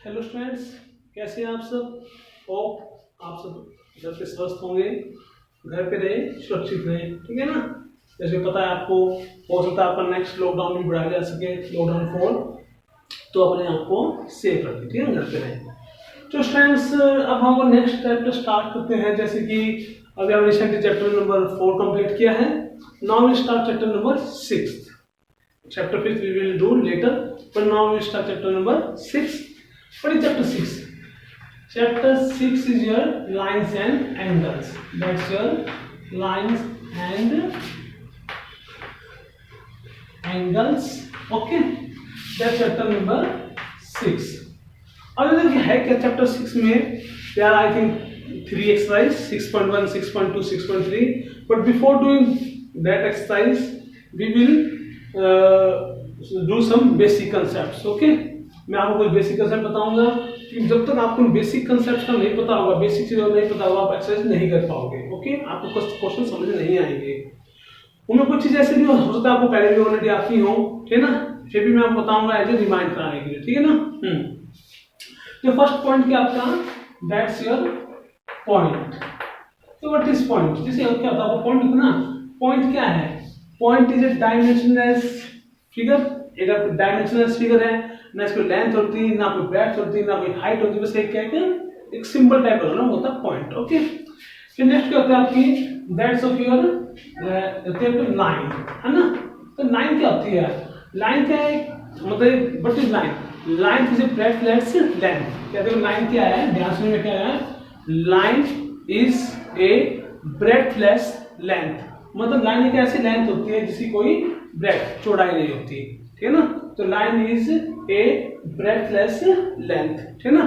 Hello students, कैसे हैं आप सब। होप आप सब घर पे स्वस्थ होंगे, घर पे रहे, सुरक्षित रहे, ठीक है ना। जैसे पता है आपको, हो सकता है आपका नेक्स्ट लॉकडाउन भी बढ़ाया जा सके, लॉकडाउन 4, तो अपने आप को सेफ रखें, ठीक है, घर पे रहें। तो स्टूडेंट्स, अब हम नेक्स्ट चैप्टर स्टार्ट करते हैं। जैसे कि अभी हम रिसेंटली चैप्टर नंबर 4 कंप्लीट किया है। Now we start chapter number 6। Chapter 5 we will do later, but now we start chapter number 6. What is chapter 6? Chapter 6 is your lines and angles. That's your lines and angles. Okay, that's chapter number 6. अब देखिए है क्या chapter 6 में, there are I think 3 exercise, 6.1, 6.2, 6.3. But before doing that exercise, we will do some basic concepts. Okay, मैं आपको कुछ basic concept बताऊंगा कि जब तक आपको बेसिक कंसेप्ट का नहीं पता होगा, बेसिक चीजों नहीं पता होगा, आप एक्सरसाइज नहीं कर पाओगे। ओके, आपको क्वेश्चन समझ नहीं आएंगे। उनमें कुछ चीज ऐसे भी हो सकता है आपको पहले भी ऑलरेडी आती हो, ठीक है ना, फिर भी मैं आपको बताऊंगा एज ए रिमाइंड कराने के लिए, ठीक है ना। तो फर्स्ट पॉइंट क्या आपका, दैट्स योर पॉइंट। तो व्हाट इज पॉइंट, जैसे क्या होता है पॉइंट ना, पॉइंट क्या है, point is a dimensionless figure. एक डायमेंशनलेस फिगर है, ना इसको लेंथ होती है, ना कोई ब्रेड्थ होती है, ना कोई हाइट होती है, बस एक क्या है, एक सिंबल टाइप का होता है पॉइंट। ओके, फिर नेक्स्ट क्या होता है आपकी, दैट्स ऑफ योर लाइन, है ना। तो लाइन क्या होती है, लाइन क्या है, मतलब what is line, line is a breadth length. कहते हैं लाइन क्या है, ध्यान सुनिए में क्या है, लाइन इज ए ब्रेडथलेस लेंथ। मतलब लाइन एक ऐसी लेंथ होती है जिसकी कोई ब्रेथ, चौड़ाई नहीं होती, ठीक है ना। तो line is a breathless length, ठीक है ना।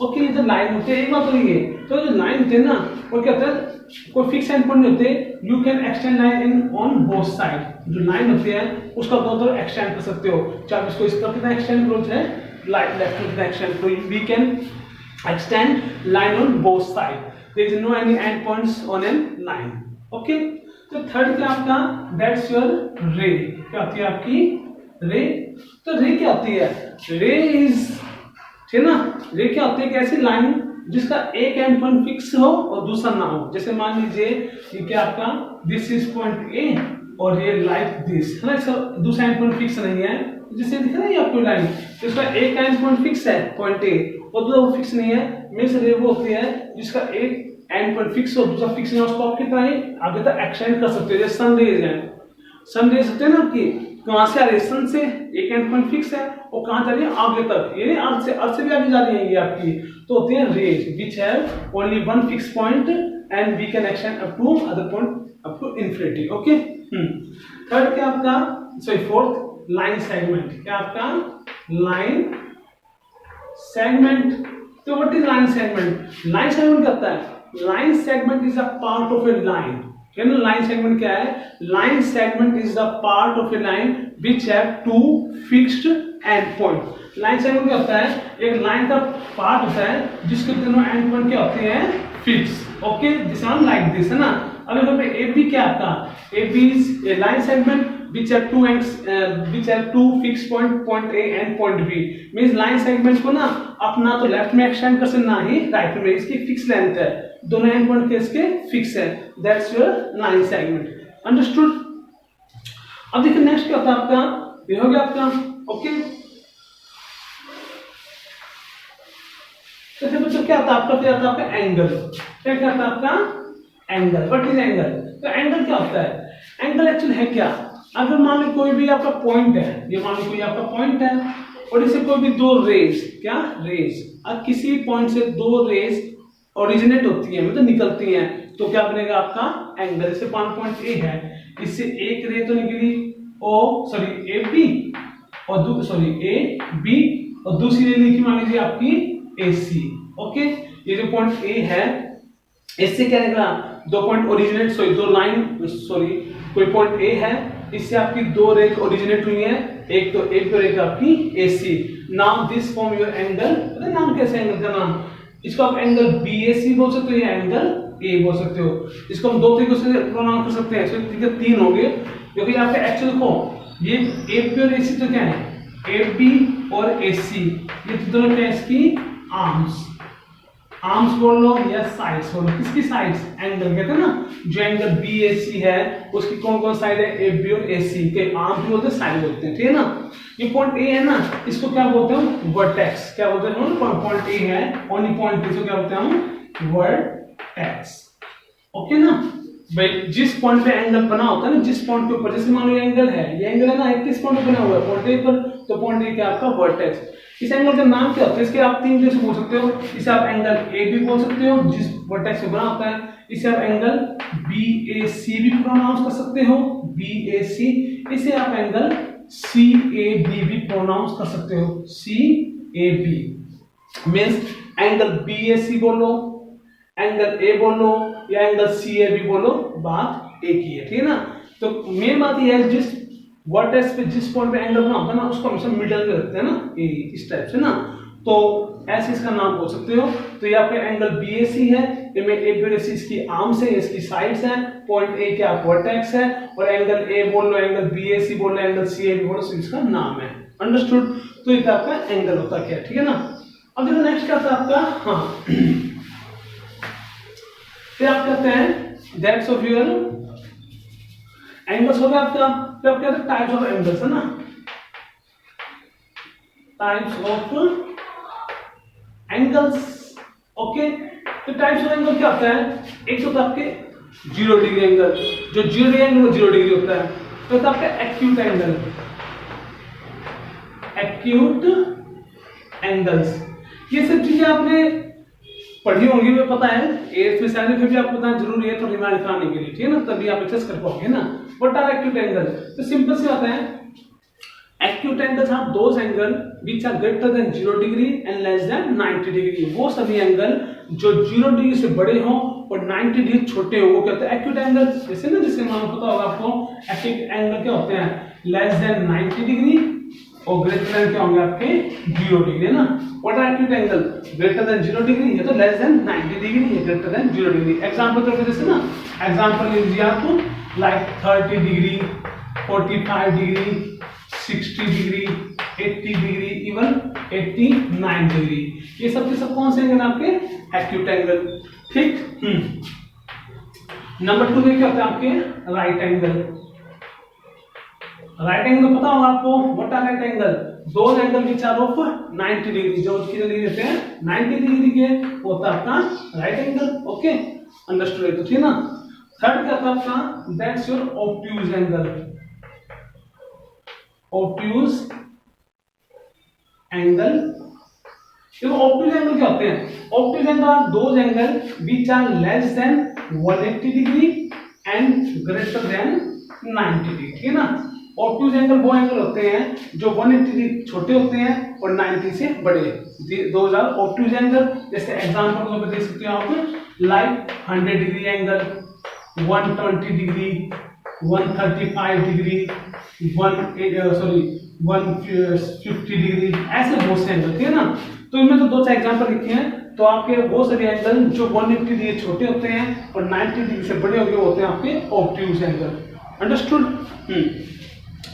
ओके, ये तो लाइन होते हैं, एक बात तो ये, तो जो लाइन होते हैं ना, वो क्या होता है, कोई फिक्स एंड पॉइंट नहीं होते, you can extend line in on both side. जो लाइन होती है उसका दो तरफ एक्सटेंड कर सकते हो, चाहे इसको इस तरफ कितना एक्सटेंड करो, है लाइट लेफ्ट में कितना एक्सटेंड, तो we can extend line on both side, there is no any end points on an line. Okay, तो थर्ड क्या आपका, दैट्स योर रे। क्या होती है आपकी रे। तो रे क्या होती है, रे इज, ठीक है ना, रे क्या होती है, एक ऐसी लाइन जिसका एक एंड पॉइंट फिक्स हो और दूसरा ना हो। जैसे मान लीजिए ये क्या आपका, दिस इज पॉइंट ए और ये लाइक दिस, है ना, इसका दूसरा एंड पॉइंट फिक्स नहीं है। जिससे दिख रहा है आपको लाइन, इसका एक एंड पॉइंट फिक्स है पॉइंट ए और दूसरा वो फिक्स नहीं है, मींस रे वो होती है जिसका एक एंड पॉइंट फिक्स हो, दूसरा फिक्स नहीं हो, उसको आप कितना ही आगे तक एक्सटेंड कर सकते हो। जैसे सन रेज है, सन रेज होते हैं ना आपकी, कहां से आ रही है, सन से, एक एंड पॉइंट फिक्स है और कहां जा रही है, आगे तक, यानी अर्थ से भी आगे जा रही है ये आपकी, तो होती है rays which have only one fix point and we can extend up to other point up to infinity. Okay, third क्या आपका, सॉरी फोर्थ, लाइन सेगमेंट। क्या आपका, लाइन सेगमेंट। तो what is line segment, line segment क्या होता है, line segment is a part of a line. Line segment क्या है, line segment is the part of a line which have two fixed end point. Line segment क्या होता है, एक line का पार्ट होता है जिसके दोनों एंड पॉइंट क्या होते हैं, fix. Okay, this one like this, है ना। अब यहाँ पे ए बी क्या आपका, A B is a line segment which have two ends, which have two fixed point A and point B। means line segment को ना अपना तो लेफ्ट में एक्सटेंड कर सकते ना ही राइट में, इसकी फिक्स लेंथ है, दोनों एंड पॉइंट के इसके फिक्स है, that's your line segment. Understood. अब देखिए नेक्स्ट क्या होता है आपका, ये हो गया आपका। ओके, तो फिर बच्चों क्या होता है आपका, फिर आता है आपका एंगल। क्या क्या होता है आपका एंगल, व्हाट इज एंगल। तो एंगल क्या होता है, एंगल एक्चुअली है क्या, अगर मान लो कोई भी आपका पॉइंट है, ये मान लो कोई आपका पॉइंट है और इसे कोई भी दो रेज, क्या रेज, अब किसी पॉइंट से दो रेज ओरिजिनेट होती है, मतलब निकलती हैं, तो क्या बनेगा आपका एंगल। जैसे पॉइंट ए है, इससे एक रे तो निकली ए बी और ए बी और दूसरी रे निकली मान लीजिए आपकी ए सी। ओके, ये जो पॉइंट ए है इससे क्या निकला, दो पॉइंट ओरिजिनेट, दो लाइन, कोई पॉइंट ए है, इससे आपकी दो रेज ओरिजिनेट हुई है, एक तो रेज आपकी AC। Now this form your angle, पता है नाम कैसे, एंगल का नाम, इसको आप एंगल BAC बोल सकते हो या एंगल A बोल सकते हो। इसको हम दो तरीकों से प्रोनाउंस कर सकते हैं, इसके तीन हो गए, क्योंकि यहाँ पे एक्चुअल को ये AB और AC तो क्या है, AB और AC, ये दोनों क्या इसकी आर्म्स, आर्म्स बोल लो या साइड्स बोल लो। किसकी साइड्स? एंगल कहते हैं ना, जो एंगल बी ए सी है उसकी कौन कौन साइड है? ए बी और ए सी के आर्म भी बोलते हैं, साइड बोलते हैं, ठीक है ना। ये पॉइंट ए है ना, इसको क्या बोलते हैं? वर्टेक्स। क्या बोलते हैं? पॉइंट ए है, ओनली पॉइंट, इसको क्या बोलते हैं हम? वर्टेक्स। ओके ना भाई, जिस पॉइंट पे एंगल बना होता है ना, जिस पॉइंट के ऊपर, जैसे मान लो ये एंगल है ना, किस पॉइंट पे बना हुआ है? पॉइंट ए पर, तो पॉइंट ए क्या आपका? वर्टेक्स। इस एंगल का नाम क्या होता है? इसके आप तीन तरह से बोल सकते हो। इसे आप एंगल ए बी बोल सकते हो, जिस वर्टेक्स से बना होता है। इसे आप एंगल बी ए सी भी प्रोनाउंस कर सकते हो, बी ए सी। इसे आप एंगल सी ए बी भी प्रोनाउंस कर सकते हो, C A B. Means angle B A C बोलो, एंगल ए बोलो या एंगल सी ए बी बोलो, बात एक ही है, ठीक है ना। तो मेन बात ये है, जिस वर्टेक्स पे जिस पॉइंट पे एंगल बना होता है ना, उसको हमेशा मिडल में रखते हैं ना, इस टाइप से ना, तो ऐसे इसका नाम बोल सकते हो। तो ये आपका एंगल बी ए सी है, इनमें ए बी और सी इसकी आर्म्स है, इसकी साइड्स हैं, पॉइंट ए क्या वर्टेक्स है, और एंगल ए बोल लो, एंगल बी ए सी बोल लो, एंगल सी ए बी बोल लो, इसका नाम है। अंडरस्टूड? तो ये आपका एंगल होता क्या, ठीक है ना। अब देखो नेक्स्ट क्या था आपका, हाँ फिर आप कहते हैं दैट्स ऑफ योर एंगल्स हो गया आपका। फिर आप कहते हैं टाइप्स ऑफ एंगल्स, है ना, टाइप्स ऑफ एंगल्स। ओके, तो टाइप्स ऑफ एंगल क्या होता है? एक तो आपके 0 डिग्री एंगल, जो 0 डिग्री एंगल वो 0 डिग्री होता है। तो आपका एक्यूट एंगल, एक्यूट एंगल्स। ये सब चीजें आपने पढ़ी होंगी, मुझे पता है, 8th में शायद, फिर भी आपको बताना जरूरी है तो रिमाइंड कराने के लिए, ठीक है ना, तभी आप एक्सेस कर पाओगे ना। What are acute angle? तो सिंपल से होता है, acute angles are those angle which are greater than 0 degree and less than 90 degree. वो सभी एंगल जो 0 डिग्री से बड़े हों और 90 डिग्री छोटे हों, वो कहते हैं एक्यूट एंगल। जैसे ना, जिसके नाम पता होगा आपको, एक्यूट एंगल क्या होते हैं? लेस देन 90 डिग्री और ग्रेटर देन क्या होंगे आपके? 0 डिग्री, है ना। What are acute angle? Greater than 0 degree, ये तो लेस देन 90 डिग्री, ये ग्रेटर देन 0 डिग्री। एग्जांपल तो जैसे ना, एग्जांपल लीजिए आप, like 30 degree, 45 degree, 60 degree, 80 degree, even 89 degree. ये सब के सब कौन से एंगल आपके? एक्यूट एंगल, ठीक। नंबर 2 में क्या होता है आपके? Right angle. राइट एंगल पता होगा आपको, what are right angle? Those angle which are of 90 degree, जो कितने डिग्री देते हैं? 90 डिग्री के, वो होता है आपका राइट एंगल। ओके, अंडरस्टूड है तो, ठीक है ना। थर्ड क्या था आपका? That's your obtuse angle. Obtuse angle, देखो ऑब्ट्यूज एंगल क्या होते हैं? Obtuse angle are those angle which are less than 180 degree and greater than 90 degree, ठीक है ना। ऑब्ट्यूज एंगल वो एंगल होते हैं जो 180 डिग्री छोटे होते हैं और 90 से बड़े, 2000 ऑब्ट्यूज एंगल। जैसे एग्जांपल में देख सकते हो आप, like 100 degree angle, 120 degree, 135 degree, 150 degree, ऐसे बहुत से एंगल, ठीक है ना। तो इनमें तो 2-4 एग्जांपल लिखे हैं। तो आपके वो सभी एंगल जो 180 डिग्री छोटे होते हैं और 90 डिग्री से बड़े होंगे, वो होते हैं आपके ऑब्ट्यूज एंगल। अंडरस्टूड?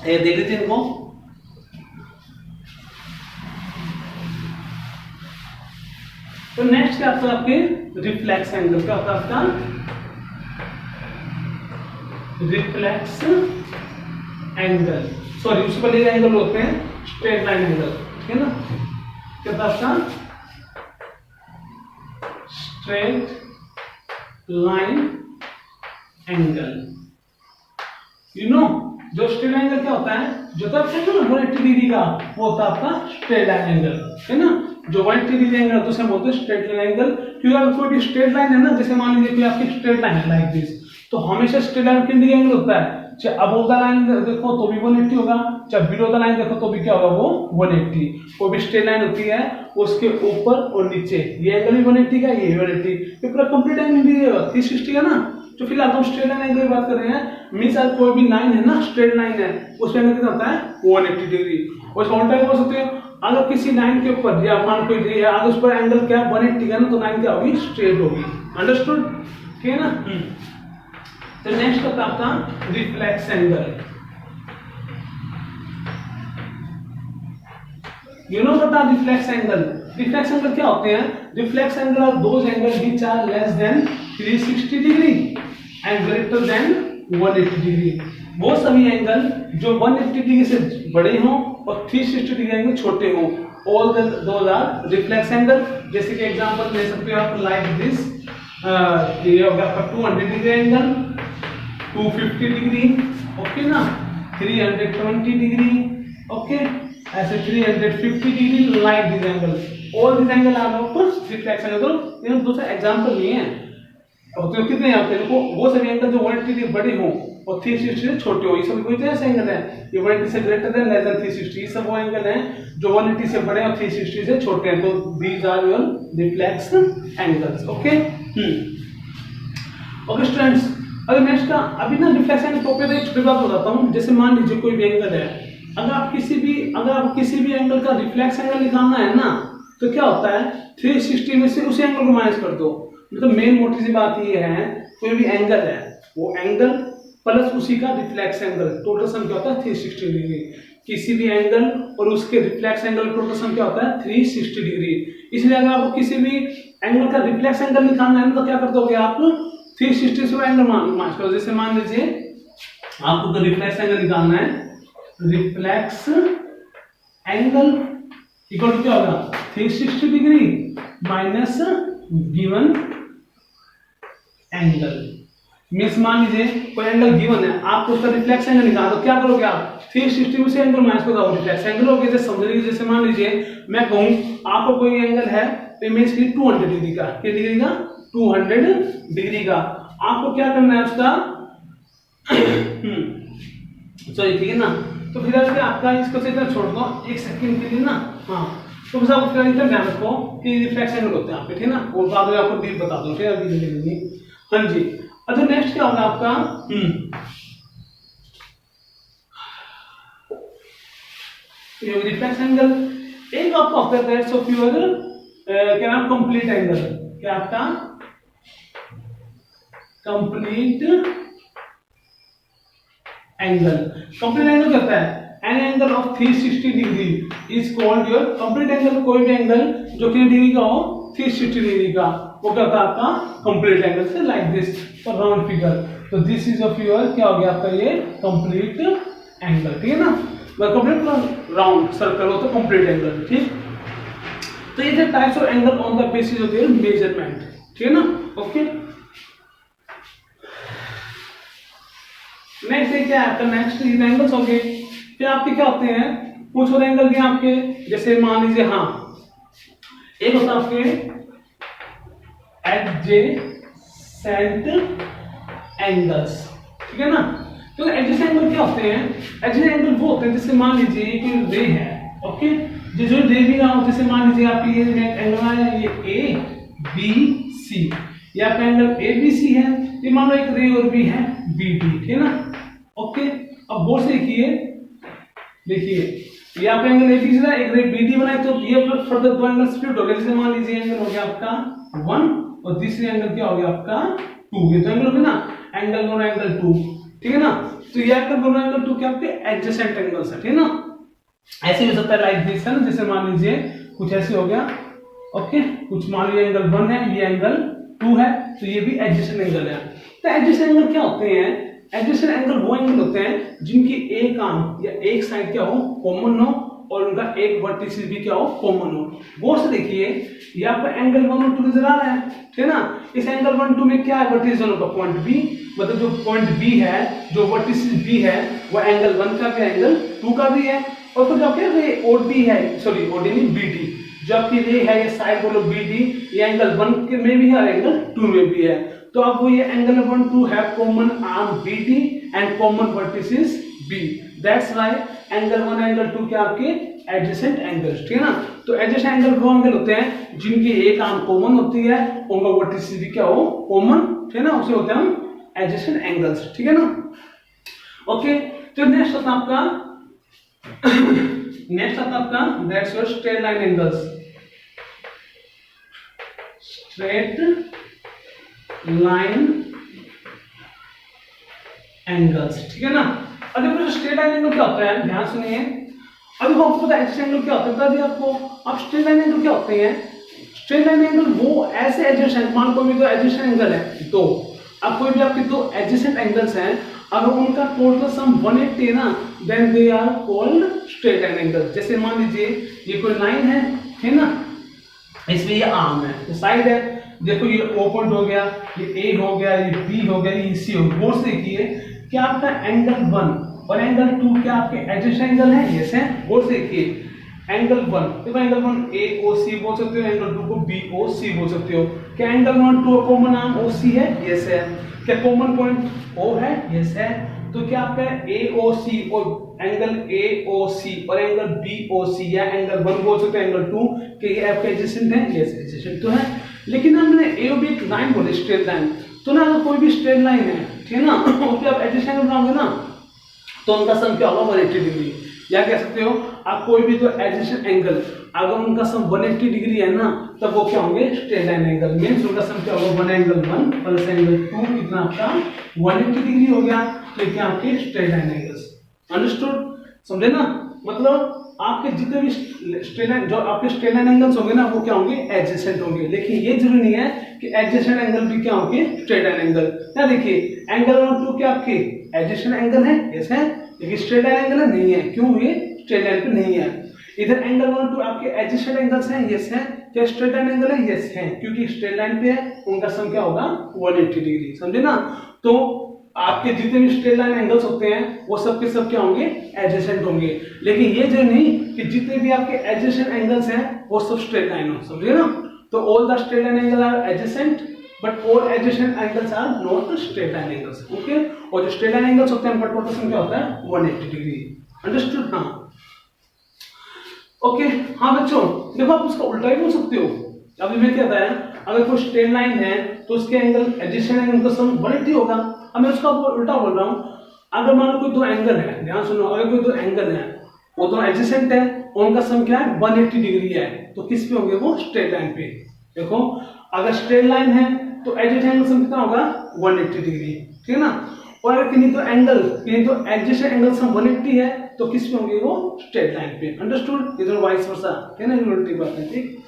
ये देख लेते हैं इनको। तो नेक्स्ट क्या आता है आपके? Reflex angle. क्या होता है आपका? रिफ्लेक्स एंगल, सॉरी उससे पहले एंगल होते हैं स्ट्रेट लाइन एंगल, ठीक है ना। क्या होता है आपका? Straight line angle. You no, जो स्ट्रेट लाइन एंगल क्या होता है? जो तो आपका 180 डिग्री का, वो होता है आपका स्ट्रेट लाइन एंगल, है ना। जो 180 डिग्री एंगल तो उसे बोलते हैं स्ट्रेट लाइन एंगल। क्योंकि अगर कोई भी स्ट्रेट लाइन है ना, जैसे मान लीजिए कि आपकी स्ट्रेट लाइन है लाइक दिस, तो हमेशा स्ट्रेट लाइन कितने डिग्री एंगल होता है? चाहे अबव द लाइन देखो तो भी 180 होगा, चाहे बिलो द लाइन देखो तो भी क्या होगा? वो 180। कोई भी स्ट्रेट लाइन होती है उसके ऊपर और नीचे ये एंगल भी 180 का, ये 180, ये पूरा कंप्लीट एंगल भी 360 है ना। तो फिलहाल हम स्ट्रेट लाइन एंगल की बात कर रहे हैं। मींस अगर कोई भी लाइन है ना, स्ट्रेट लाइन है, उस एंगल कितना होता है? 180 डिग्री। और इसका उल्टा भी बोल सकते हो, अगर किसी लाइन के ऊपर या मान कोई अगर उस पर एंगल क्या 180 का ना, तो लाइन क्या होगी? स्ट्रेट होगी। अंडरस्टूड? ठीक है ना। तो नेक्स्ट होता है आपका reflex angle. You know what are reflex angle? Reflex angle क्या होते हैं? Reflex angle are those angle which are less than 360 degree and greater than 180 degree. वो सभी एंगल जो 180 डिग्री से बड़े हों और 360 डिग्री एंगल छोटे हों, all those are reflex angle. जैसे कि एग्जांपल ले सकते हो आप लाइक दिस, ये हो गया आपका 200 डिग्री एंगल, 250 डिग्री, ओके ना, 320 डिग्री, ओके, ऐसे 350 degree, like this angle, all this angle are not reflex angle. तो ये दूसरा एग्जांपल नहीं है। अब तो कितने यहाँ पे देखो, वो सभी एंगल जो 180 डिग्री बड़े हों और 360 से छोटे हो, ये सब कोई ऐसे एंगल है। ये 180 से ग्रेटर देन लेस देन 360, ये सब वो एंगल हैं जो 180 से बड़े और 360 से छोटे हैं। तो these are your reflex angles, okay. Okay students, अगर नेक्स्ट का अभी ना रिफ्लेक्स एंगल टॉपिक पे एक छोटी बात बताता हूँ। जैसे मान लीजिए कोई भी एंगल है, अगर आप किसी भी एंगल का रिफ्लेक्स एंगल निकालना है ना, तो क्या होता है 360 में से उसी एंगल को माइनस कर दो। मतलब मेन मोटी सी बात ये है, कोई भी एंगल है वो एंगल प्लस उसी का रिफ्लेक्स एंगल, टोटल सम क्या होता है 360 डिग्री। किसी भी एंगल और उसके रिफ्लेक्स एंगल टोटल सम क्या होता है 360 डिग्री। इसलिए अगर आपको किसी भी एंगल का रिफ्लेक्स एंगल निकालना है तो क्या कर दोगे आप 360 से एंगल माइनस करो। जैसे मान लीजिए आपको तो रिफ्लेक्स एंगल निकालना है, रिफ्लेक्स एंगल इक्वल टू क्या होगा 360 degree minus given angle. Means मान लीजिए कोई एंगल गिवन है, आपको उसका रिफ्लेक्स एंगल निकालना, तो क्या करोगे आप 360 में से एंगल माइनस कर दो, रिफ्लेक्स एंगल हो गया। जैसे समझ लीजिए, जैसे मान लीजिए मैं कहूं आपको कोई एंगल है इमेज की 200 डिग्री का, कितनी डिग्री का 200 डिग्री का, आपको क्या करना है उसका सॉरी, ठीक है ना। तो फिर अगर आपका इसको से इतना छोड़ दो 1 सेकंड के लिए ना, हाँ, तो बस आप उसका इतना ध्यान रखो कि रिफ्लेक्स एंगल होते हैं आपके, ठीक है ना, और बाद में आपको डीप बता दूं, ठीक है अभी। हाँ जी, अच्छा नेक्स्ट क्या होगा आपका रिफ्लेक्स एंगल। एक आपका होता है दैट्स ऑफ योर क्या नाम कंप्लीट एंगल, क्या आपका कंप्लीट एंगल। कंप्लीट एंगल क्या होता है an angle of 360 degree is called your complete angle. कोई भी एंगल जो कितनी डिग्री का हो 360 डिग्री का, वो क्या होता है आपका कंप्लीट एंगल। से like this for round figure, तो दिस इज ऑफ योर क्या हो गया आपका ये कंप्लीट एंगल, ठीक है ना। कंप्लीट राउंड सर्कल हो तो कंप्लीट एंगल, ठीक। तो ये types of angle on the basis of their measurement, ठीक है ना, ओके। नेक्स्ट क्या है आपका, नेक्स्ट ये एंगल्स हो गए। फिर आपके क्या होते हैं कुछ और एंगल भी आपके, जैसे मान लीजिए हाँ एक होता है आपके एडजेसेंट एंगल्स, ठीक है ना। तो एडजेसेंट एंगल क्या होते हैं, एडजेसेंट एंगल वो होते हैं जैसे मान लीजिए एक रे है, ओके, जो रे भी रहा हो, जैसे मान लीजिए आपकी ये एंगल है ये ए बी सी, ये आपका एंगल ए बी सी है, ये मान लो एक रे और भी है बी डी, ठीक है ना, ओके। अब गौर से देखिए ये आपका एंगल एबीसी है, एक रे बीडी बनाए, तो ये फर्दर दो एंगल स्प्लिट हो गए। जैसे मान लीजिए एंगल हो गया आपका 1 और दूसरी एंगल क्या हो गया आपका 2, ये तो एंगल हो गया ना, एंगल 1 एंगल 2, ठीक है ना। तो ये एंगल 1 एंगल 2 क्या आपके एडजेसेंट एंगल्स है, ठीक है ना। ऐसे हो सकता है लाइक दिस है ना, जैसे मान लीजिए कुछ ऐसे हो गया, ओके, कुछ मान लीजिए एंगल 1 है, ये एंगल 2 है, तो ये भी एडजेसेंट एंगल है। तो एडजेसेंट एंगल क्या होते हैं, एडजेसेंट एंगल वो एंगल होते हैं जिनकी एक आर्म या एक साइड क्या हो कॉमन हो और उनका एक वर्टिसिस भी क्या हो कॉमन हो। गौर से देखिए ये आपका एंगल 1 और 2 नजर आ रहा है, ठीक है ना। इस एंगल 1 2 में क्या है वर्टिसिस दोनों का पॉइंट बी, मतलब जो पॉइंट बी है, जो वर्टिसिस बी है वो एंगल 1 का भी एंगल 2 का भी है। और फिर जो आपके ओडी है, सॉरी ओडी नहीं बीडी, जो आपकी रे है ये साइड बोलो बीडी, ये एंगल 1 के में भी है और एंगल 2 में भी है। तो आपको ये angle 1 2 have common arm BD and common vertices B, that's why angle 1 angle 2 के आपके एडजेसेंट एंगल्स, ठीक है ना। तो एडजेसेंट एंगल वो एंगल होते हैं जिनकी एक आर्म कॉमन होती है, उनका वर्टिसिस भी क्या हो कॉमन, ठीक है ना, उसे होते हैं हम एडजेसेंट एंगल्स, ठीक है ना, ओके। तो नेक्स्ट होता है आपका that's your straight line angles, straight line angles, ठीक है ना। और देखो स्ट्रेट लाइन एंगल क्या होता है, ध्यान सुनिए। अभी आपको पता है एडजेसेंट एंगल क्या होता है, बता दिया आपको। अब स्ट्रेट लाइन एंगल क्या होते हैं? स्ट्रेट लाइन एंगल वो ऐसे एडजेसेंट, मान कोई भी दो एडजेसेंट एंगल है दो, अब कोई भी आपके दो एडजेसेंट एंगल्स हैं, अगर उनका टोटल सम 180 है ना, then they are called straight line angle. जैसे मान लीजिए ये कोई लाइन है ना, इसमें ये आर्म है, तो साइड है, देखो ये O पॉइंट हो गया, ये A हो गया, ये B हो गया, ये C हो गया। गौर से देखिए क्या आपका एंगल 1 और एंगल 2 क्या आपके एडजेसेंट एंगल है? यस है। गौर से देखिए एंगल 1, देखो एंगल 1 AOC बोल सकते हो, एंगल 2 को BOC बोल सकते हो। क्या एंगल 1 2 कॉमन आर्म OC है? यस है। क्या कॉमन पॉइंट O है? यस है। तो क्या आपका AOC और एंगल AOC और एंगल BOC या एंगल 1 बोल सकते हो, एंगल 2 के ये आपके एडजेसेंट है? यस एडजेसेंट तो है। लेकिन हमने AOB एक लाइन बोली, स्ट्रेट लाइन, तो ना अगर कोई भी स्ट्रेट लाइन है, ठीक है ना, उसके आप एडजेसेंट एंगल बनाओगे ना, तो उनका सम क्या होगा? 180 डिग्री। या कह सकते हो आप कोई भी तो एडजेसेंट एंगल अगर उनका सम 180 डिग्री है ना, तब वो क्या होंगे? Straight line angle. मींस उनका सम क्या होगा? 1 एंगल 1 प्लस एंगल 2 कितना आपका 180 डिग्री हो गया। तो क्या आपके स्ट्रेट लाइन एंगल्स। अंडरस्टूड? समझे ना? मतलब आपके जितने भी स्ट्रेट लाइन, जो आपके स्ट्रेट लाइन एंगल्स होंगे ना, वो क्या होंगे? एडजेसेंट होंगे। लेकिन ये जरूरी नहीं है कि एडजेसेंट एंगल भी क्या होंगे? Straight line angle. क्या देखिए एंगल 1 2 क्या आपके एडजेसेंट एंगल है? यस है। लेकिन स्ट्रेट लाइन एंगल नहीं है। क्यों? ये स्ट्रेट लाइन पे नहीं है। इधर एंगल 1 2 आपके एडजेसेंट एंगल्स हैं? यस है। क्या स्ट्रेट लाइन एंगल है? यस है, क्योंकि स्ट्रेट लाइन पे है, उनका सम क्या होगा? 180 डिग्री। समझे ना? तो आपके जितने भी स्ट्रेट लाइन एंगल्स होते हैं वो सब के सब क्या होंगे? एडजेसेंट होंगे। लेकिन ये जो नहीं कि जितने भी आपके एडजेसेंट एंगल्स हैं वो सब स्ट्रेट लाइन हो। समझे ना? तो all the straight line angle are adjacent but all adjacent angles are not straight line angles. Okay? और जो स्ट्रेट लाइन एंगल्स होते हैं उनका टोटल सम क्या होता है? 180 डिग्री। अंडरस्टूड? हाँ ओके। हाँ बच्चों देखो आप उसका उल्टा ही बोल सकते हो। अभी मैं क्या बताया, अगर कोई स्ट्रेट लाइन है तो उसके एंगल एडजेसेंट एंगल का सम 180 होगा। अब मैं उसका उल्टा बोल रहा हूँ, अगर मान लो कोई दो एंगल है, ध्यान सुनो, अगर कोई दो एंगल है वो दोनों एडजेसेंट है, उनका सम क्या है? 180 डिग्री है, तो किस पे होंगे वो? स्ट्रेट लाइन पे। देखो अगर स्ट्रेट लाइन है तो एडजेसेंट एंगल सम कितना होगा? 180 डिग्री, ठीक है ना? और अगर किन्हीं तो एडजेसेंट एंगल सम 180 है तो किस पे होंगे वो? स्ट्रेट लाइन पे। अंडरस्टूड? इधर वाइस वर्सा, ठीक है ना? उल्टी बात है, ठीक।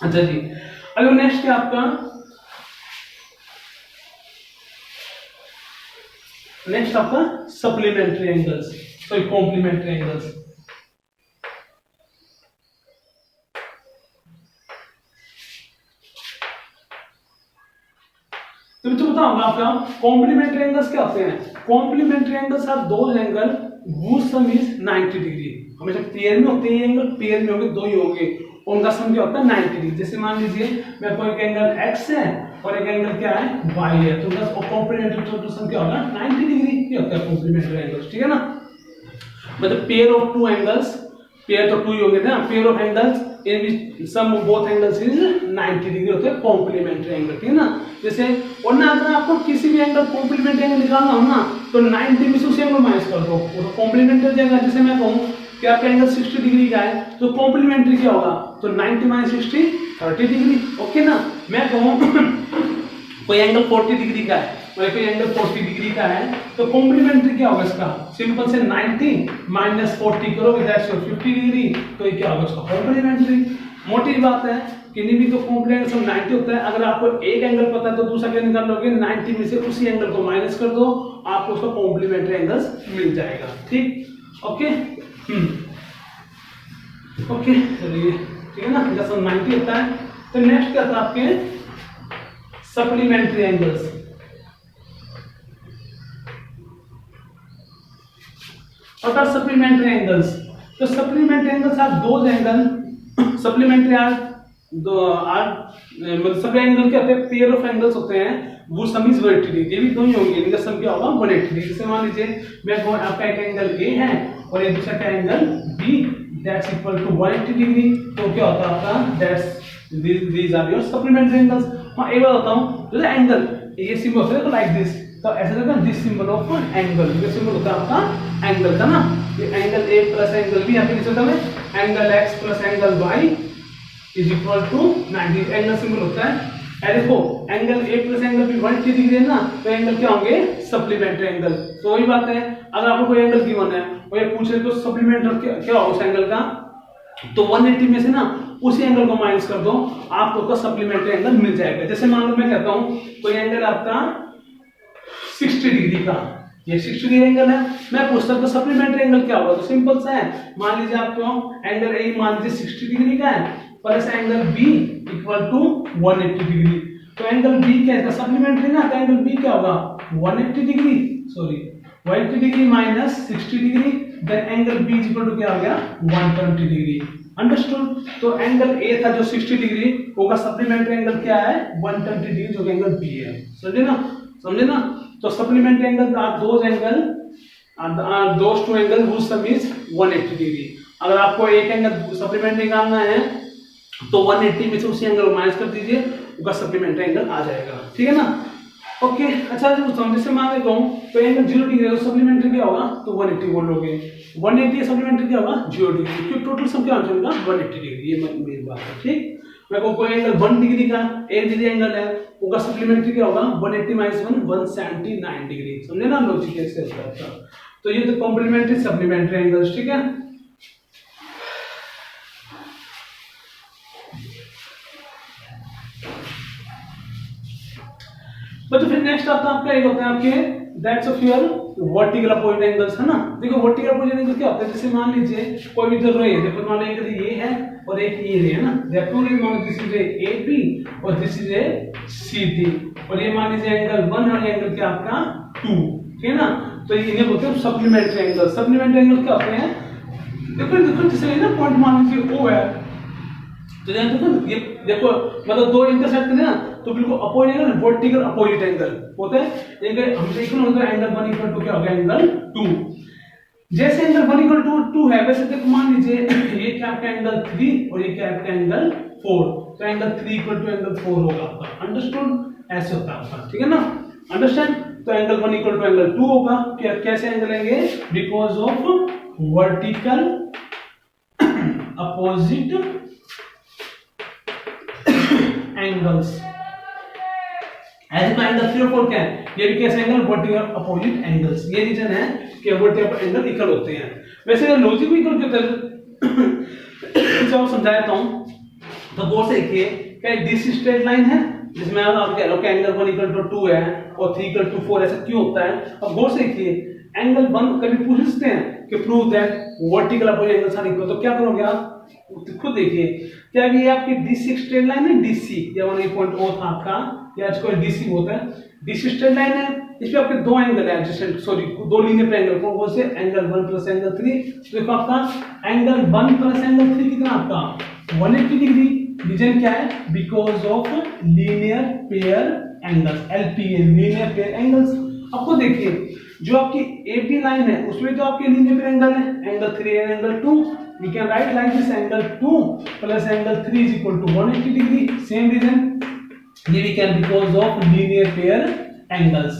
अच्छा जी, अगर नेक्स्ट क्या आपका, नेक्स्ट आपका supplementary angles, sorry complementary angles. तो बताऊंगा आपका कॉम्प्लीमेंट्री एंगल्स क्या होते हैं। Complementary angles are those angle whose sum is 90 degree. हमेशा पेयर में होते हैं एंगल, पेयर में होंगे, दो ही होंगे, उनका सम क्या होता है? 90 डिग्री। जैसे मान लीजिए मेरे को एक एंगल x है और एक एंगल क्या है? y है, तो बस कॉम्प्लीमेंट्री टोटल सम क्या होगा? 90 डिग्री। ये होता है कॉम्प्लीमेंट्री एंगल्स, ठीक है ना? मतलब pair of two angles, pair तो टू ही होंगे ना, pair of angles in which sum of both angles is 90 degree होते हैं कॉम्प्लीमेंट्री एंगल, ठीक है ना? जैसे और ना अगर आपको किसी भी एंगल कॉम्प्लीमेंट्री एंगल निकालना हो ना, तो 90 में से उसी एंगल माइनस कर दो, वो तो कॉम्प्लीमेंट्री हो जाएगा। जैसे मैं कहूं कि आपका एंगल 60 डिग्री का है तो कॉम्प्लीमेंट्री क्या होगा? तो 90 माइनस 60 30 डिग्री। ओके ना? मैं कहूं कोई एंगल 40 डिग्री का है, कोई एंगल 40 डिग्री का है, तो कॉम्प्लीमेंट्री क्या होगा इसका? सिंपल से 90 माइनस 40 करोगे, दैट्स 50 डिग्री, तो ये क्या होगा? उसका कॉम्प्लीमेंट्री। मोटी बात है कि नहीं भी तो कॉम्प्लीमेंट्री सम 90 होता है। अगर आपको एक एंगल पता है तो दूसरा क्या निकाल लोगे? 90 में से उसी एंगल को माइनस कर दो, आपको उसका कॉम्प्लीमेंट्री एंगल्स मिल जाएगा, ठीक। ओके ओके चलिए, ठीक है ना? इनका सम 90 होता है। तो नेक्स्ट क्या था आपके supplementary angles. What are supplementary angles? तो supplementary angles are those angle, supplementary are मतलब सब एंगल क्या होते हैं? पेयर ऑफ एंगल्स होते हैं, वो सम इज 180 डिग्री। ये भी दो ही होंगे, इनका सम क्या होगा? 180 डिग्री। जैसे मान लीजिए मैं कहूं आपका एक एंगल A है और ये दूसरा का angle B, that's equal to 180 degree. तो क्या होता है आपका? That's these are your supplementary angles। मैं एक बार बताऊं, जो एंगल ये सिंबल होता है लाइक दिस, तो ऐसा लगता है दिस सिंबल ऑफ एंगल, ये सिंबल होता है आपका एंगल का ना। ये angle A plus angle B, यहाँ पे लिख सकता है angle X plus angle Y is equal to 90। Angle symbol होता है। देखो angle A plus angle B 180 degree है ना, तो एंगल क्या होंगे? Supplementary angle. तो वही बात है, अगर आपको कोई एंगल गिवन है और ये पूछ रहे तो सप्लीमेंट क्या होगा उस एंगल का, तो 180 में से ना उसी एंगल को माइनस कर दो, आपको उसका सप्लीमेंट्री एंगल मिल जाएगा। जैसे मान लो मैं कहता हूं कोई एंगल आपका 60 डिग्री का, ये 60 डिग्री एंगल है, मैं पूछता हूं सप्लीमेंट्री एंगल क्या होगा, तो सिंपल सा है, मान लीजिए आपको एंगल ए मान लीजिए 60 डिग्री का है plus angle B equal to 180 degree. तो एंगल बी क्या है, सप्लीमेंट्री ना, तो एंगल बी क्या होगा 180 degree, sorry 180 degree minus 60 degree, then angle B is equal to क्या हो गया 120 डिग्री। अंडरस्टूड। तो एंगल ए था जो 60 डिग्री, होगा सप्लीमेंट्री एंगल क्या है 120 डिग्री, जो एंगल बी है। समझे ना, समझे ना। तो supplementary angle are those angle those two angle whose sum is 180 degree. अगर आपको एक एंगल सप्लीमेंट्री निकालना है तो 180 में से उसी एंगल को माइनस कर दीजिए, उसका सप्लीमेंट्री एंगल आ जाएगा। ठीक है ना। ओके अच्छा जो समझे से मान लेता हूं तो एंगल 0 डिग्री है तो सप्लीमेंट्री क्या होगा, तो 180 बोल लोगे, 180 सप्लीमेंट्री क्या होगा 0 डिग्री, क्योंकि टोटल सम क्या होगा 180 डिग्री। ये मेरी बात है। ठीक, मैं को कोई एंगल 1 डिग्री का 1 डिग्री एंगल है, उसका सप्लीमेंट्री क्या होगा 180 माइनस 1 179 डिग्री। समझे ना लॉजिक कैसे होता है। तो ये तो कॉम्प्लीमेंट्री सप्लीमेंट्री एंगल्स। ठीक है। तो फिर नेक्स्ट आता है आपका एक होता है आपके that's of your vertical opposite angles, है ना। देखो वर्टिकल अपोजिट एंगल क्या होता है, जैसे मान लीजिए कोई भी दो रे है, देखो मान लीजिए ये है और एक ये रे है ना, देयर टू रेज, मान दिस इज ए बी और this is A C D, और ये मान लीजिए एंगल 1 और एंगल क्या आपका 2, ठीक है ना। तो ये इन्हें बोलते हैं सप्लीमेंट्री एंगल। सप्लीमेंट्री एंगल क्या होते हैं, देखो देखो जैसे ना पॉइंट मान लीजिए O है, तो देखो ये देखो मतलब दो इंटरसेक्ट करते हैं ना, तो बिल्कुल opposite angle vertical opposite angle होते हैं। एंगल हम देखो ना एंगल 1 इक्वल टू क्या हो गया एंगल 2। जैसे एंगल 1 इक्वल टू 2 है, वैसे देखो मान लीजिए ये क्या आपका एंगल 3 और ये क्या आपका एंगल 4, तो एंगल 3 इक्वल टू एंगल 4 होगा आपका। अंडरस्टूड, ऐसे होता है आपका। ठीक है ना, अंडरस्टैंड। तो एंगल 1 इक्वल टू एंगल 2 होगा। क्या कैसे एंगल लेंगे, because of vertical opposite angles. ऐसे तो एंगल 3 और 4 क्या है, ये भी कैसे एंगल वर्टिकल अपोजिट एंगल्स। ये रीजन है कि वर्टिकल एंगल इक्वल होते हैं। वैसे लॉजिक भी इक्वल होता है, जब समझाता हूं तो गौर से देखिए, क्या दिस स्ट्रेट लाइन है जिसमें आप कह रहे हो कि एंगल 1 इक्वल टू 2 है और 3 इक्वल टू 4, ऐसा क्यों होता है। अब गौर से देखिए, एंगल 1 कभी पूछ सकते हैं कि prove that vertical opposite angles are equal, तो क्या करोगे आप खुद देखिए, क्या ये आपकी DC स्ट्रेट लाइन है, DC या वन पॉइंट O था आपका, या इसको DC होता है, DC स्ट्रेट लाइन है, इसमें आपके दो एंगल है एडजेसेंट, सॉरी दो लीनियर एंगल, कौन से एंगल 1 प्लस एंगल 3। तो देखो आपका एंगल 1 प्लस एंगल 3 कितना आपका 180 डिग्री। रीजन क्या है, because of linear pair angles, LPA linear pair angles. आपको देखिए जो आपकी AB लाइन है उसमें तो आपके लीनियर पेयर एंगल है, angle 3 and angle 2। We can write like this, angle 2 plus angle 3 is equal to 180 degree. Same reason, ये we can because of linear pair angles.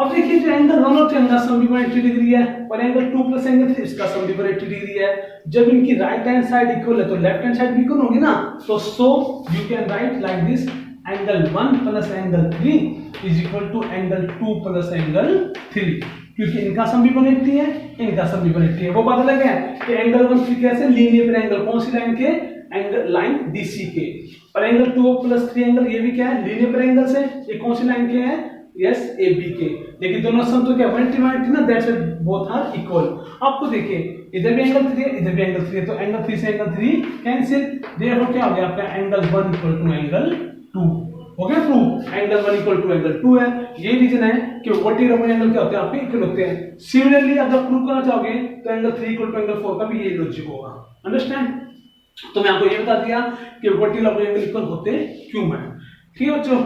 अब देखिए जो एंगल 1 और 2 का सम भी 180 डिग्री है और एंगल 2 प्लस एंगल 3 इसका सम भी 180 डिग्री है। जब इनकी राइट हैंड साइड इक्वल है तो लेफ्ट हैंड साइड भी इक्वल होगी ना, तो so you can write like this, angle 1 plus angle 3 is equal to angle 2 plus angle 3, क्योंकि इनका सम भी 180 है, इनका सम भी 180 है। वो बात अलग है कि एंगल 1 3 कैसे लीनियर पेयर एंगल, कौन सी लाइन के, एंगल लाइन DC के, और एंगल 2 प्लस 3 एंगल ये भी क्या है लीनियर पेयर एंगल से, ये कौन सी लाइन के हैं, यस AB के। लेकिन दोनों सम तो क्या 180 ना, that's why both are equal. आपको देखिए इधर भी एंगल 3 है, इधर भी एंगल 3 है, तो एंगल 3 से एंगल 3 कैंसिल, देयरफॉर क्या हो गया आपका एंगल 1 इक्वल टू एंगल 2 हो गया prove. Angle 1 equal to angle 2 है। ये रीजन है कि वर्टिकल अपोजिट एंगल क्या होते हैं आपके इक्वल होते हैं। सिमिलरली अगर प्रूव करना चाहोगे तो एंगल 3 इक्वल टू एंगल 4 का भी यही लॉजिक होगा। अंडरस्टैंड। तो मैं आपको ये बता दिया कि वर्टिकल अपोजिट एंगल इक्वल होते क्यों है। ठीक है बच्चों,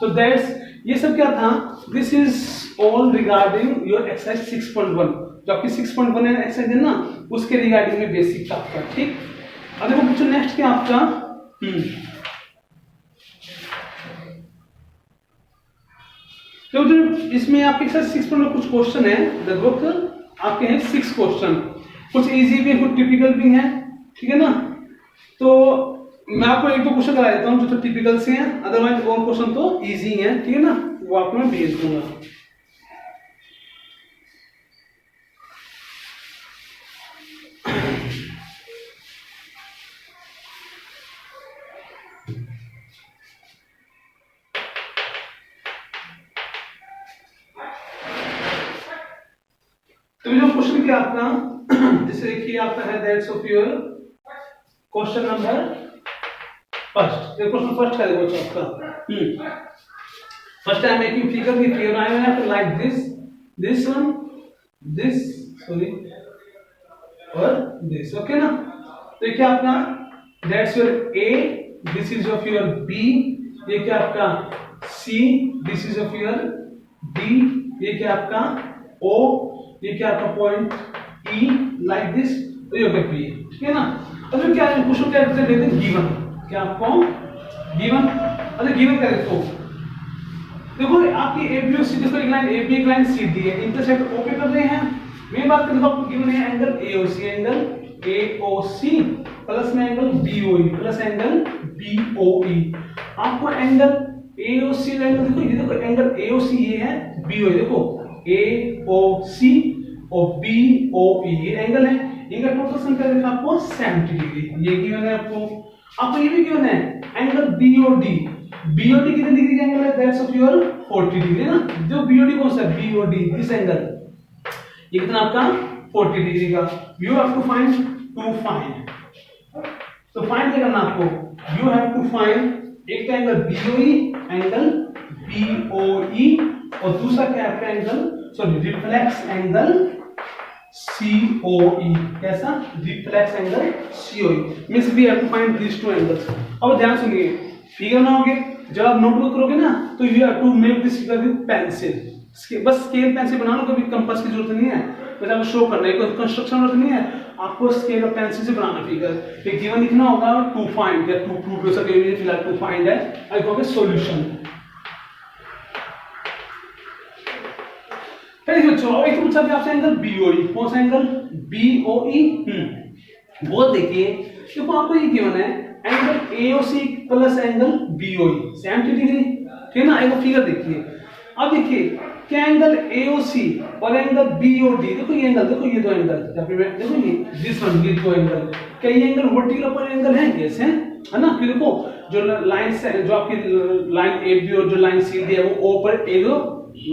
तो दैट्स ये सब क्या था, this is all regarding your exercise 6.1, जो आपकी 6.1 है एक्सरसाइज है ना, उसके रिगार्डिंग में बेसिक था आपका। ठीक, अब देखो बच्चों नेक्स्ट क्या आपका तो इसमें आपके साथ 6.1 कुछ क्वेश्चन है, लगभग आपके हैं 6 क्वेश्चन, कुछ इजी भी है कुछ टिपिकल भी हैं। ठीक है ना, तो मैं आपको एक दो क्वेश्चन करा देता हूं जो तो टिपिकल से हैं, अदरवाइज और क्वेश्चन तो इजी हैं। ठीक है ना, वो आपको मैं भेज दूंगा। तो जो क्वेश्चन किया आपका, जैसे देखिए आपका है that's of your question number first. ये क्वेश्चन फर्स्ट का देखो आपका, फर्स्ट टाइम मेकिंग फिगर की figure I have like this one, this sorry और दिस, ओके ना। तो ये क्या आपका that's your A, this is of your B, ये क्या आपका C, this is of your D, ये क्या आपका ओ, ये क्या आपका पॉइंट ई, लाइक दिस, तो ये होगा बी, ठीक है ना। अब जो क्या है क्वेश्चन क्या लेते हैं गिवन, क्या आपको गिवन, अरे गिवन क्या देखो आपकी ए बी और सी, देखो एक लाइन ए बी एक लाइन सी डी है, इंटरसेक्ट ओ पे कर रहे हैं। मैं बात करूं तो आपको गिवन है angle A O C, angle A O C plus में angle B O E plus angle B O E. आपको angle A O C angle देखो, ये देखो एंगल ए ओ सी ये है, बी ओ ई देखो ए ओ सी और बी ओ ई ये एंगल है, इनका टोटल संख्या देखो आपको 70 डिग्री, ये गिवन है आपको ये भी गिवन है angle B O D, BOD कितने डिग्री का एंगल है, दैट्स ऑफ योर 40 डिग्री ना। जो बीओडी कौन सा है, बीओडी दिस एंगल, ये कितना आपका 40 डिग्री का। यू हैव टू फाइंड तो फाइंड क्या करना आपको, यू हैव टू फाइंड एक का एंगल बीओई, एंगल बीओई, और दूसरा क्या आपका angle sorry reflex angle COE, कैसा reflex angle COE, means we have to find this two angles. अब ध्यान सुनिए, फिगर बनाओगे जब आप नोटबुक करोगे ना, तो you have to make this figure with pencil, बस स्केल पेंसिल बना लो, कभी कंपास की जरूरत नहीं है, बस आपको शो करना है, कोई कंस्ट्रक्शन जरूरत नहीं है, आपको स्केल और पेंसिल से बनाना फिगर। एक गिवन लिखना होगा टू फाइंड या टू प्रूव हो सके, फिलहाल टू फाइंड है, आई कहोगे सॉल्यूशन। फिर बच्चों एक पूछा कि आपसे एंगल बीओई, कौन सा एंगल बीओई, वो देखिए देखो आपको ये गिवन है angle AOC plus angle BOE 70 degree, ठीक है ना। एक फिगर देखिए, अब देखिए क्या एंगल एओसी और एंगल बीओडी, देखो ये एंगल, देखो ये दो एंगल, देखो ये दिस वन, ये दो एंगल, क्या ये एंगल वर्टिकल अपर एंगल है, यस है ना। फिर देखो जो लाइन से जो आपकी लाइन ए बी और जो लाइन सी डी है वो ओ पर ए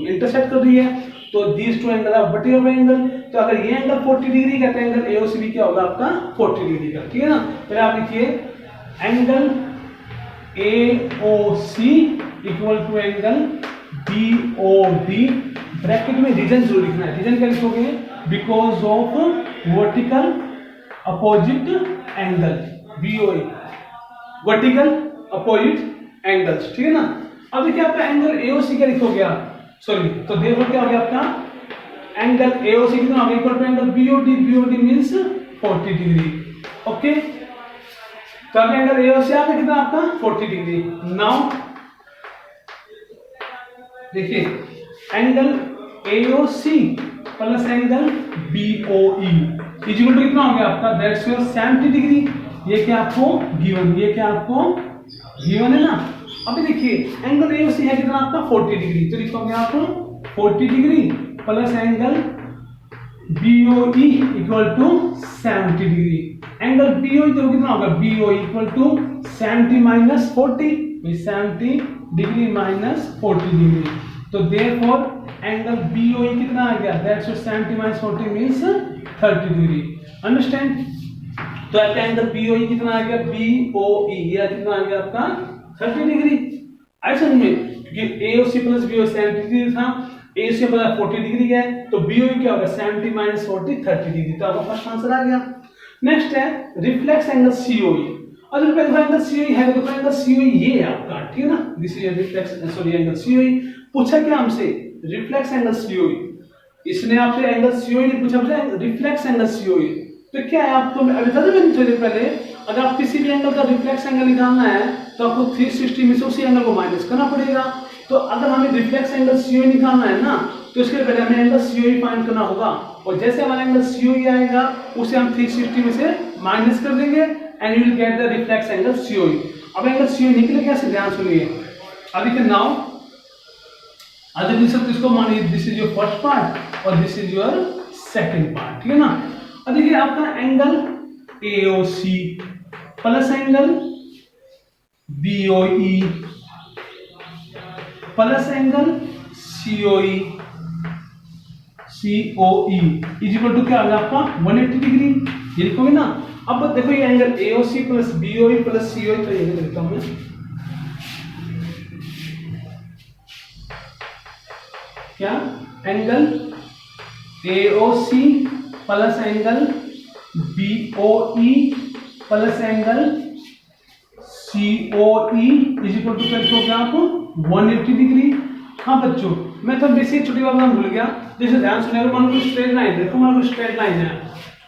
इंटरसेक्ट कर रही है, तो these two angle are vertical angle. तो अगर ये एंगल 40 डिग्री का, तो एंगल एओसी भी क्या होगा आपका 40 डिग्री का, ठीक है ना। फिर आप लिखिए angle AOC equal to angle BOD, bracket में रीजन जरूर लिखना है, रीजन क्या लिखोगे, because of vertical opposite angle BOE, vertical opposite angles, ठीक है ना। अब देखिए आपका एंगल AOC क्या लिखोगे आप, सॉरी, तो देखो क्या हो गया आपका एंगल AOC कितना हो गया, equal to angle BOD means 40 degree, okay. तो अब एंगल AOC आ गया कितना आपका 40 डिग्री। नाउ देखिए angle AOC plus angle BOE equal to कितना हो गया आपका, दैट्स योर 70 डिग्री। ये क्या आपको गिवन, ये क्या आपको गिवन है ना। अभी देखिए एंगल AOC है कितना आपका 40 डिग्री, तो लिखोगे आप 40 degree plus angle BOE equal to 70 degree. Angle BOE तो कितना होगा, BOE equal to 70 minus 40, 70 degree minus 40 degree, तो देयरफॉर एंगल BOE कितना आ गया, that's 70 minus 40 means 30 degree, understand. तो आपका एंगल BOE कितना आ गया, BOE ये कितना आ गया आपका 30 डिग्री। ऐसा नहीं क्योंकि AOC प्लस BOE 70 डिग्री था, AOC प्लस 40 डिग्री है, तो BOE क्या होगा 70 माइनस 40 30 डिग्री, तो आपका फर्स्ट आंसर आ गया। नेक्स्ट है रिफ्लेक्स एंगल COE। और जो एंगल COE है, तो एंगल COE ये है आपका, ठीक है ना, this is reflex sorry angle COE। पूछा क्या हमसे, रिफ्लेक्स एंगल COE, इसने आपसे एंगल COE नहीं पूछा, हमसे रिफ्लेक्स एंगल COE। तो क्या है आपको अभी बता दूं थोड़ी पहले, अगर आप किसी भी एंगल का रिफ्लेक्स एंगल निकालना है तो आपको 360 में से उसी एंगल को माइनस करना पड़ेगा। तो अगर हमें रिफ्लेक्स एंगल COE निकालना है ना, तो इसके पहले हमें एंगल COE फाइंड करना होगा, और जैसे हमारा एंगल COE आएगा उसे हम 360 में से माइनस कर देंगे and you will get the reflex angle COE। अब एंगल COE निकले कैसे, ध्यान सुनिए। अब देखिए नाउ अगर इसको मानिए this is your first part और this is your second part, ठीक है ना। अब देखिए आपका angle AOC plus angle BOE plus angle COE COE is equal to क्या आ गया आपका 180 डिग्री, ये लिखोगे ना। अब देखो ये angle AOC plus BOE plus COE, तो ये लिखता हूं मैं, क्या angle AOC plus angle BOE plus angle COE is equal to क्या लिखोगे आप 180 डिग्री। हाँ बच्चों, मैं तो बेसिक छोटी बात मैं भूल गया, जैसे ध्यान सुनिएगा, मान लो स्ट्रेट लाइन देखो, मान लो स्ट्रेट लाइन है,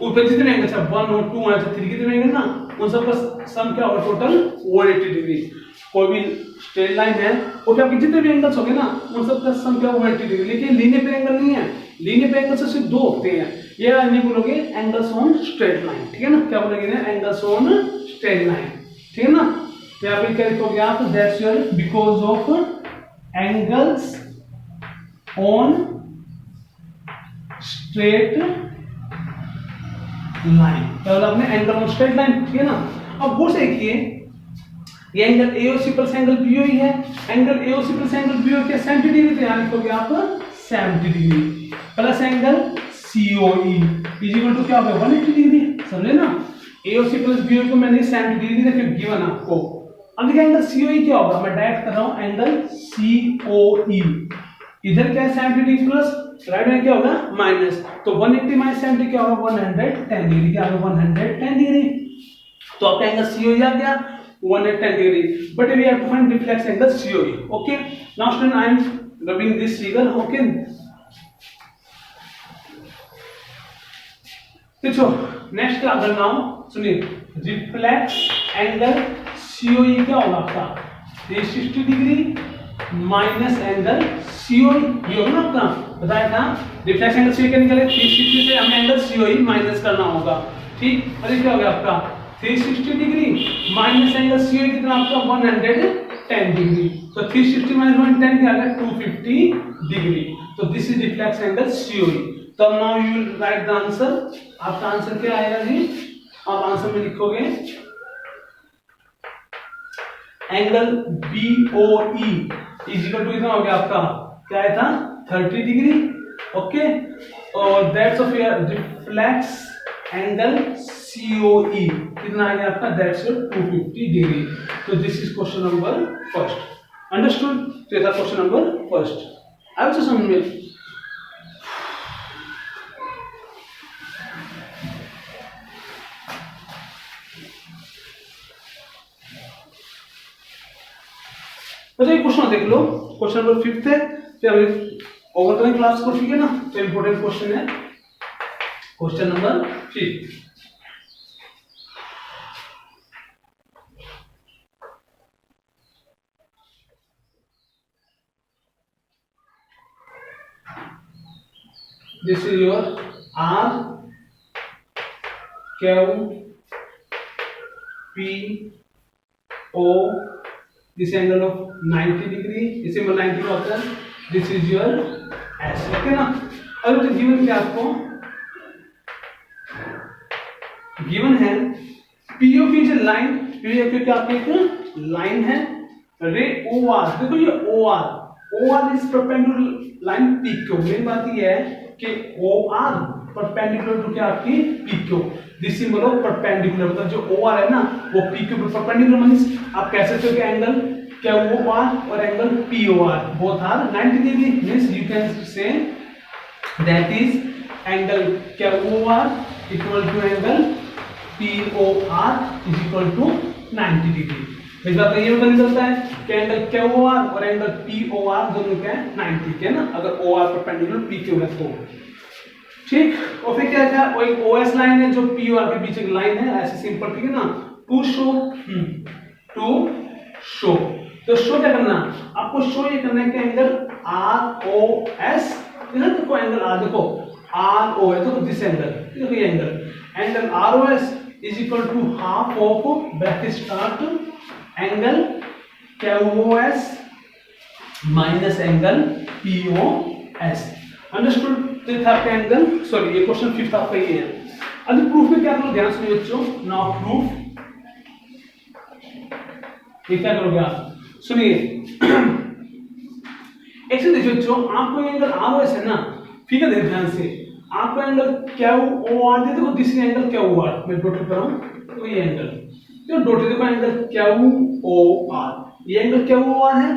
ऊपर जितने एंगल है 1 और 2 और 3 कितने एंगल ना, उन सब का सम क्या होगा टोटल 180 डिग्री। कोई भी स्ट्रेट लाइन है वो क्या, आपके जितने भी एंगल्स होंगे ना उन सब का सम क्या 180 डिग्री। लेकिन लीनियर पे एंगल नहीं है, लीनियर पे एंगल सिर्फ दो होते हैं, ये नहीं बोलोगे एंगल्स ऑन स्ट्रेट लाइन, ठीक है ना, क्या बोलोगे ना एंगल्स ऑन स्ट्रेट लाइन, ठीक है ना। तो यहाँ पे क्या लिखोगे आप, that's your because of angles on straight line, क्या बोला आपने, एंगल ऑन स्ट्रेट लाइन, ठीक है ना। अब वो से देखिए ये angle AOC plus angle BOE है, angle AOC plus angle BOE क्या 70 डिग्री, तो यहाँ लिखोगे आप 70 degree plus angle COE is equal to क्या होगा 180 डिग्री, समझे ना। AOC प्लस BOE को मैंने 70 डिग्री रखे गिवन आपको। अब देखिए एंगल COE क्या होगा, मैं डायरेक्ट कर रहा हूं एंगल COE, इधर क्या है 70 डिग्री प्लस, राइट में क्या होगा माइनस, तो 180 माइनस 70 क्या होगा 110 डिग्री, क्या होगा 110 डिग्री। तो आपका एंगल COE आ गया 110 degree, but we have to find reflex angle COE। Okay, now student I am rubbing this figure, okay। देखो नेक्स्ट क्या करना हो, सुनिए, रिफ्लेक्स एंगल COE क्या होगा आपका 360 डिग्री माइनस एंगल COE, ये होगा ना आपका, बताया था रिफ्लेक्स एंगल COE क्या निकले 360 से हमें एंगल COE माइनस करना होगा, ठीक। और ये क्या हो गया आपका 360 डिग्री माइनस एंगल COE कितना आपका 110 डिग्री, तो 360 माइनस 110 क्या आ गया 250 डिग्री, तो this is reflex angle COE। तो now you will write the answer, आपका आंसर क्या आएगा जी, आप आंसर में लिखोगे angle BOE is equal to कितना हो गया आपका, क्या आया था 30 डिग्री, ओके, और that's of your reflex angle COE कितना आ गया आपका, दैट्स 250 डिग्री। तो this is question number first, understood. तो ये था क्वेश्चन नंबर फर्स्ट, अब से समझ में। तो ये क्वेश्चन देख लो, क्वेश्चन नंबर 5 है, फिर अभी ओवर करें क्लास को, ठीक है ना। तो इंपॉर्टेंट क्वेश्चन है question number 5। This is your R, Q, P, O, this angle of 90 degree, इस सिंबल 90 का होता है, this is your S, okay ना। अब जो गिवन क्या आपको गिवन है, PO की जो लाइन, PO क्या आपकी एक लाइन है, रे OR, देखो ये OR is perpendicular line PQ। Main बात ये है कि OR परपेंडिकुलर टू क्या आपकी PQ, this symbol of perpendicular, मतलब जो OR है ना वो PQ पर परपेंडिकुलर, मींस आप कह सकते हो कि एंगल क्या OR और angle POR both are 90 degree, means you can say that is angle क्या OR equal to angle POR is equal to 90 degree. इस बात का ये पता निकलता है कि एंगल QOR और एंगल POR दोनों क्या है 90 के ना, अगर OR परपेंडिकुलर PQ है तो, ठीक। और फिर क्या था, वो एक OS लाइन है जो POR के बीच एक लाइन है, ऐसे सिंपल, ठीक है ना। टू शो, तो शो क्या करना, आपको शो ये करना है कि एंगल ROS, देखो एंगल R, देखो RO है, तो दिस एंगल, देखो ये angle ROS is equal to half of bracket start angle QOS minus angle POS, understood. तो ये था आपका एंगल, सॉरी ये क्वेश्चन 5 आपका ये है। अभी प्रूफ में क्या करो, ध्यान सुनिए बच्चों, नाउ प्रूफ ये क्या करोगे आप, सुनिए। ऐसे देखिए बच्चों, आपको एंगल ROS है ना, ठीक है, देखो ध्यान से, आपका एंगल क्या ओ आर दे, देखो दिस एंगल क्या ओ आर, मैं डॉटेड कर रहा हूँ, तो ये एंगल तो डॉटेड देखो एंगल क्या ओ आर, ये एंगल क्या ओ आर है।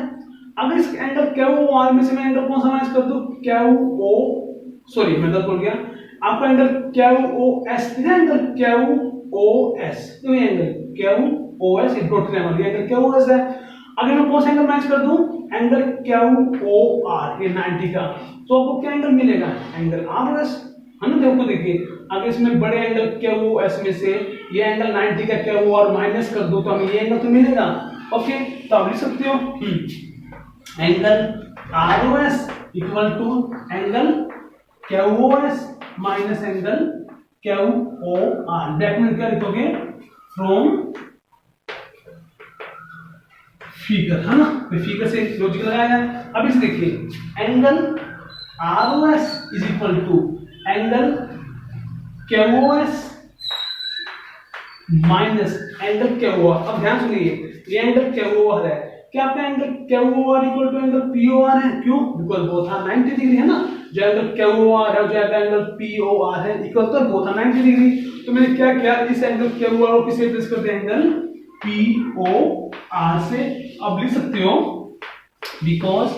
अगर इस एंगल क्या ओ आर में से मैं एंगल कौन सा माइनस कर दूं, क्या ओ, सॉरी मैं गलत बोल गया, आपका एंगल क्या ओ एस, एंगल क्या ओ एस, तो ये एंगल क्या ओ एस डॉटेड एंगल क्या ओ एस है। अगर मैं कौन सा एंगल माइनस कर दूं, एंगल क्या ओ आर, ये 90 का, तो आपको क्या एंगल मिलेगा, एंगल आर एस है ना। देखो देखिए, अगर इसमें बड़े एंगल क्या ओ एस में से ये एंगल 90 का क्या ओ आर माइनस कर दो तो हमें ये एंगल तो मिलेगा। ओके, तो आप लिख सकते हो angle R O S equal to angle क्या ओ एस माइनस एंगल क्या ओ आर। ब्रैकेट में क्या लिखोगे, फ्रॉम फिगर, है ना, तो फिगर से लॉजिक लगाया है। अब इसे देखिए, angle R O S is equal to angle क्या ओ एस माइनस एंगल क्या ओ आर। अब ध्यान सुनिए, ये एंगल क्या ओ आर है, क्या आपका एंगल क्या O R equal to angle P O R है, क्यों, बिकॉज बोथ आर 90 डिग्री है ना। जो एंगल क्या ओ आर है, जो एंगल पी ओ आर है, इक्वल तो बोथ आर 90 डिग्री। तो मैंने क्या किया, इस एंगल क्या ओ आर को किससे रिप्लेस कर दिया, एंगल पी ओ आर से। अब लिख सकते हो बिकॉज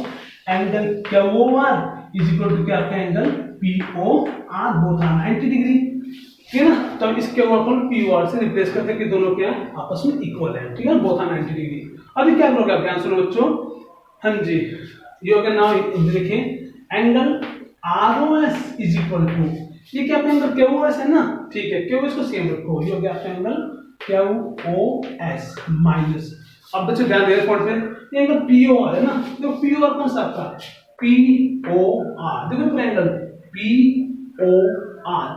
एंगल क्या O R is equal to क्या आपका angle P O R, both are 90 degree, ठीक है ना। तो हम इसके ऊपर पी ओ आर से रिप्लेस करते हैं कि दोनों क्या आपस में इक्वल है, ठीक है, बोथ आर 90 डिग्री। अभी क्या करोगे आप, ध्यान सुनो बच्चों, हाँ जी, ये हो गया। नाउ देखें, angle R O S is equal to, ये क्या आपका एंगल क्या ओ एस है ना, ठीक है, क्यों इसको सेम रखो, ये हो गया आपका एंगल क्या ओ एस माइनस। अब बच्चे ध्यान दें पॉइंट पे, ये एंगल पी ओ आर है ना, तो पी ओ आर कौन सा आपका, पी ओ आर, देखो पूरा एंगल पी ओ आर।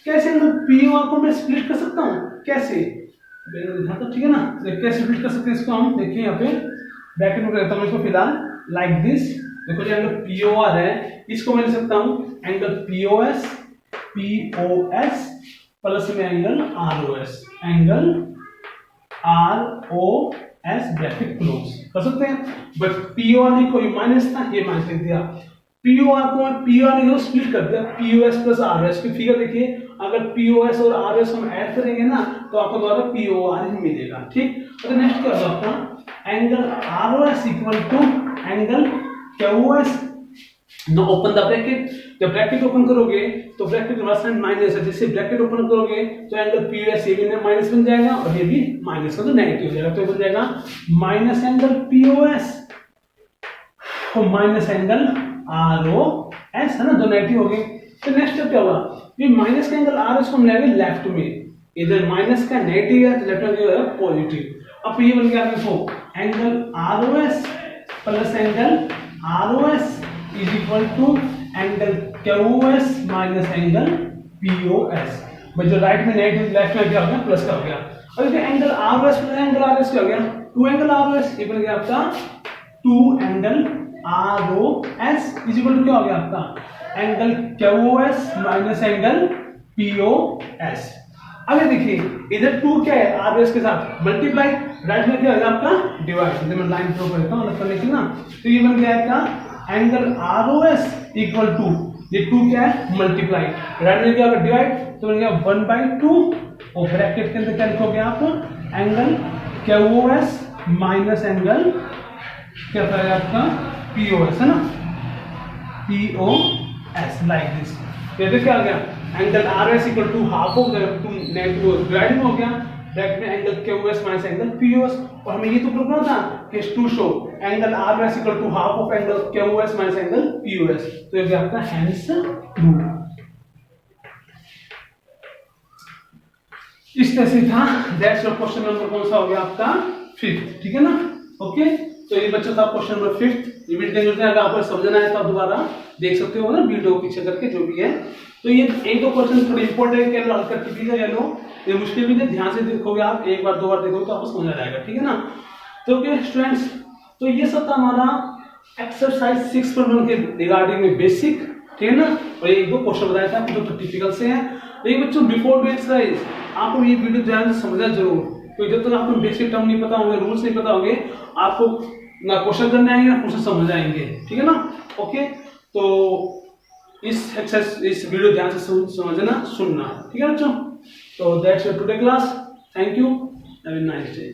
कैसे एंगल पी ओ आर को मैं स्प्लिट कर सकता हूँ, कैसे, ठीक है ना, कैसे स्प्लिट कर सकते हैं इसको हम, देखिए यहाँ पे ब्रैकेट में करता हूँ इसको फिलहाल, लाइक दिस। देखो जो एंगल पी ओ आर है, इसको मैं लिख सकता हूँ angle P O S plus में angle R O S, angle R O S bracket close कर सकते हैं। बट पी ओ आर नहीं, कोई माइनस था, ये माइनस लिख दिया। पी ओ आर को पी ओ आर ने स्प्लिट कर दिया, P O S plus R O S की फिगर देखिए, अगर पी ओ एस और आर ओ एस हम ऐड करेंगे ना तो आपको दोबारा पी ओ आर ही मिलेगा, ठीक। तो नेक्स्ट क्या होगा आपका, angle R O S equal to angle क्या O S, no open the bracket. जब ब्रैकेट ओपन करोगे तो ब्रैकेट के साइन माइनस है, जैसे ब्रैकेट ओपन करोगे तो एंगल पी ओ एस ये भी माइनस बन जाएगा और ये भी माइनस का तो नेगेटिव हो जाएगा, तो बन जाएगा minus angle P O S और minus angle R O S, है ना, दो नेगेटिव हो गए। तो नेक्स्ट स्टेप क्या होगा, ये माइनस का एंगल आर एस को हम लेंगे लेफ्ट में, इधर माइनस का नेगेटिव है तो लेफ्ट में क्या होगा पॉजिटिव। अब ये बन गया देखो angle R O S plus angle R O S is equal to angle क्या O S minus angle P O S. भाई जो राइट में नेगेटिव, लेफ्ट में क्या हो गया प्लस का हो गया। अब देखिए angle R O S plus angle R S क्या हो गया, two angle R O S, ये बन गया आपका two angle R O S is equal to क्या हो गया आपका एंगल क्या O S minus angle P O S. अब ये देखिए इधर टू क्या है, आर ओ एस के साथ मल्टीप्लाई, राइट में क्या होगा आपका डिवाइड, इधर मैं लाइन ड्रॉ करता हूं अलग करने के ना, तो ये बन गया आपका angle R O S equal to, ये टू क्या है मल्टीप्लाई, राइट में क्या होगा डिवाइड, तो बन गया 1/2 और ब्रैकेट के अंदर क्या लिखोगे आप एंगल क्या ओ एस माइनस एंगल क्या करेगा आपका पी ओ एस, है ना, P O S, like this. ये क्या आ गया angle R S equal to half of two negative divide में हो गया, ब्रैकेट में एंगल क्या O S minus angle P O S, और हमें ये तो प्रूव करना था कि to show angle R S equal to half of angle क्या O S minus angle P O S, तो ये आपका हेंस प्रूव। इस तरह से था, दैट्स योर क्वेश्चन नंबर कौन सा हो गया आपका 5th, ठीक है ना। ओके, तो ये बच्चा था क्वेश्चन नंबर 5th। ये वीडियो अगर आपको समझना है तो आप दोबारा देख सकते हो ना, वीडियो पीछे करके जो भी है। तो ये एक दो क्वेश्चन थोड़े इंपॉर्टेंट है, हल करके भी ले लो, ये मुश्किल भी है, ध्यान से देखोगे आप, एक बार दो बार देखोगे तो आपको समझ आ जाएगा, ठीक है ना। तो ओके स्टूडेंट्स, तो ये सब था हमारा एक्सरसाइज 6.1 के रिगार्डिंग में बेसिक, ठीक है ना। और ये दो क्वेश्चन बताया था जो टिपिकल से हैं। लेकिन बच्चों बिफोर डू एक्सरसाइज आपको ये वीडियो ध्यान से समझना जरूर, क्योंकि जब तक आपको बेसिक टर्म नहीं पता होंगे, रूल्स नहीं पता होंगे, आपको ना क्वेश्चन करने आएंगे ना क्वेश्चन समझ आएंगे, ठीक है ना। ओके, तो इस एक्सरसाइज इस वीडियो ध्यान से समझना सुनना, ठीक है बच्चों। तो that's your today class, thank you, have a nice day.